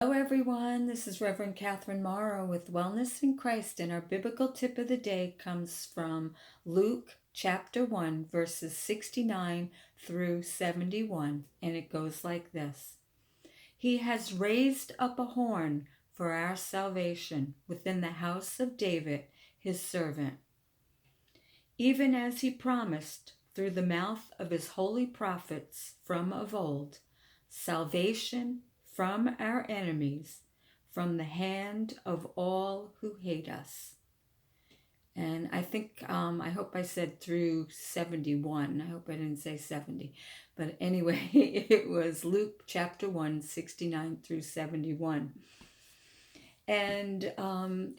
Hello, everyone. This is Reverend Catherine Morrow with Wellness in Christ, and our biblical tip of the day comes from Luke chapter 1, verses 69 through 71, and it goes like this. He has raised up a horn for our salvation within the house of David, his servant, even as he promised through the mouth of his holy prophets from of old, salvation from our enemies, from the hand of all who hate us. And I hope I said through 71. I hope I didn't say 70. But anyway, it was Luke chapter 1, 69 through 71. And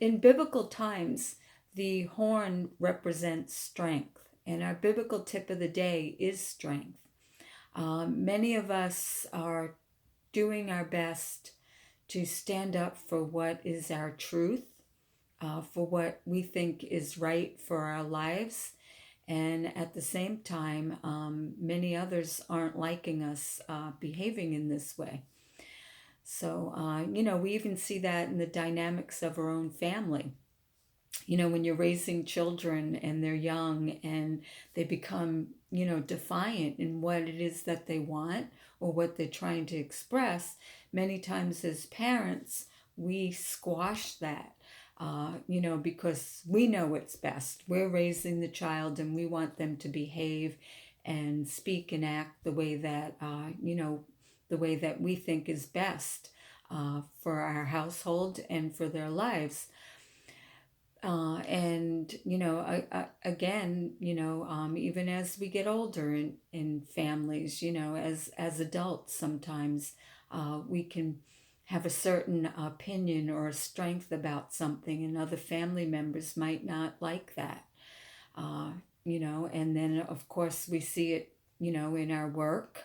in biblical times, the horn represents strength. And our biblical tip of the day is strength. Many of us are doing our best to stand up for what is our truth, for what we think is right for our lives. And at the same time, many others aren't liking us behaving in this way. So, we even see that in the dynamics of our own family. When you're raising children and they're young and they become, defiant in what it is that they want or what they're trying to express, many times as parents, we squash that, because we know what's best. We're raising the child and we want them to behave and speak and act the way that, the way that we think is best for our household and for their lives. Again, even as we get older in families, as adults, sometimes we can have a certain opinion or a strength about something, and other family members might not like that. And then of course we see it, in our work.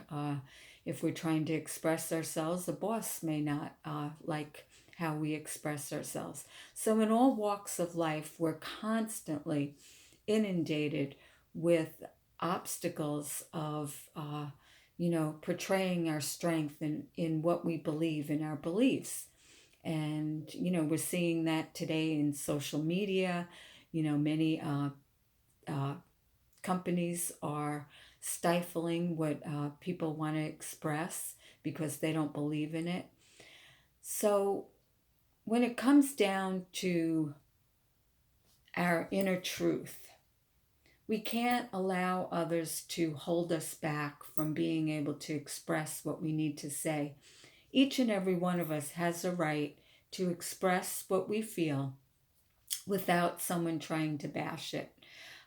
If we're trying to express ourselves, the boss may not like how we express ourselves. So in all walks of life, we're constantly inundated with obstacles of, portraying our strength in what we believe, in our beliefs. And, we're seeing that today in social media. Many companies are stifling what people want to express because they don't believe in it. So when it comes down to our inner truth, we can't allow others to hold us back from being able to express what we need to say. Each and every one of us has a right to express what we feel without someone trying to bash it.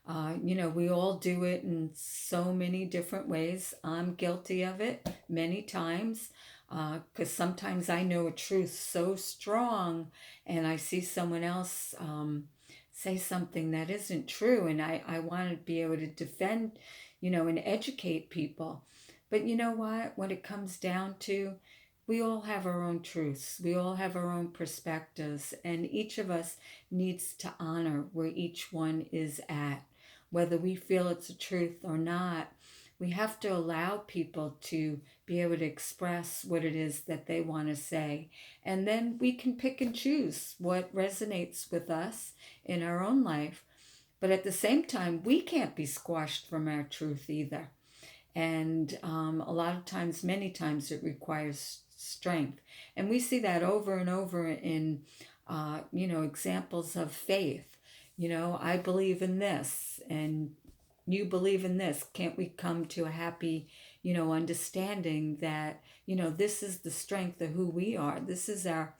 We all do it in so many different ways. I'm guilty of it many times because sometimes I know a truth so strong and I see someone else say something that isn't true, and I want to be able to defend, and educate people. But you know what? When it comes down to, we all have our own truths. We all have our own perspectives, and each of us needs to honor where each one is at. Whether we feel it's a truth or not, we have to allow people to be able to express what it is that they want to say. And then we can pick and choose what resonates with us in our own life. But at the same time, we can't be squashed from our truth either. And a lot of times, many times, it requires strength. And we see that over and over in, examples of faith. I believe in this and you believe in this. Can't we come to a happy, understanding that, this is the strength of who we are. This is our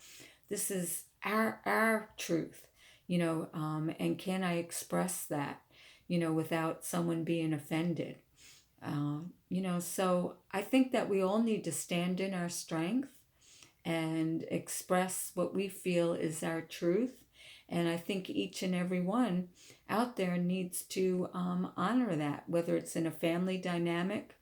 truth, and can I express that, without someone being offended? So I think that we all need to stand in our strength and express what we feel is our truth. And I think each and every one out there needs to honor that, whether it's in a family dynamic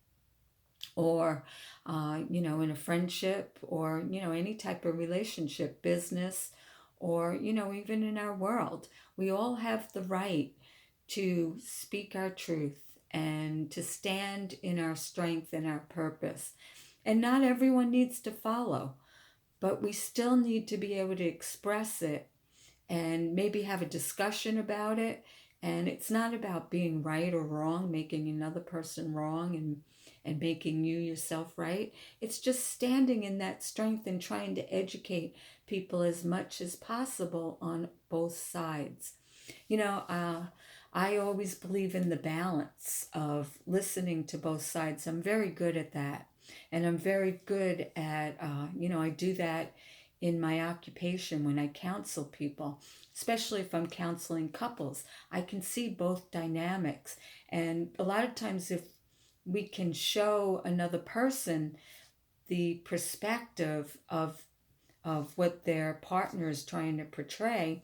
or, in a friendship or, any type of relationship, business, or, even in our world. We all have the right to speak our truth and to stand in our strength and our purpose. And not everyone needs to follow. but we still need to be able to express it and maybe have a discussion about it. And it's not about being right or wrong, making another person wrong and making you yourself right. It's just standing in that strength and trying to educate people as much as possible on both sides. You know, I always believe in the balance of listening to both sides. I'm very good at that. And I'm very good at, I do that in my occupation when I counsel people, especially if I'm counseling couples. I can see both dynamics. And a lot of times, if we can show another person the perspective of what their partner is trying to portray,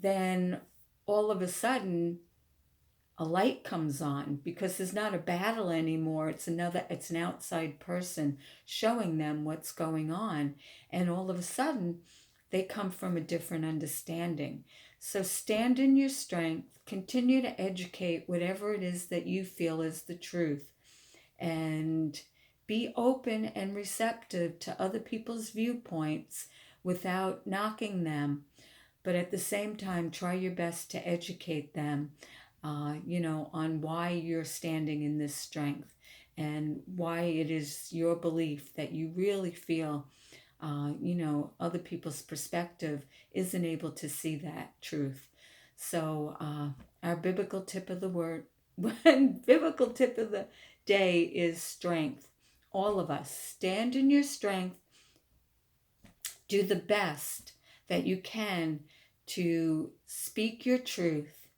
then all of a sudden a light comes on because there's not a battle anymore. It's an outside person showing them what's going on. And all of a sudden they come from a different understanding. So stand in your strength, continue to educate whatever it is that you feel is the truth, and be open and receptive to other people's viewpoints without knocking them. But at the same time, try your best to educate them, on why you're standing in this strength and why it is your belief that you really feel, other people's perspective isn't able to see that truth. So, our biblical tip of the word, biblical tip of the day is strength. All of us, stand in your strength, do the best that you can to speak your truth,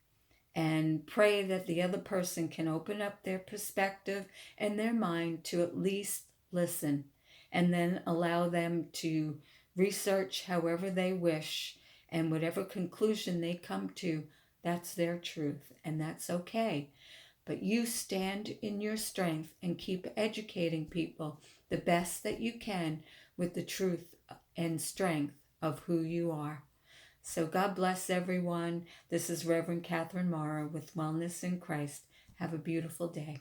and pray that the other person can open up their perspective and their mind to at least listen, and then allow them to research however they wish, and whatever conclusion they come to, that's their truth, and that's okay. But you stand in your strength and keep educating people the best that you can with the truth and strength of who you are. So God bless everyone. This is Reverend Catherine Morrow with Wellness in Christ. Have a beautiful day.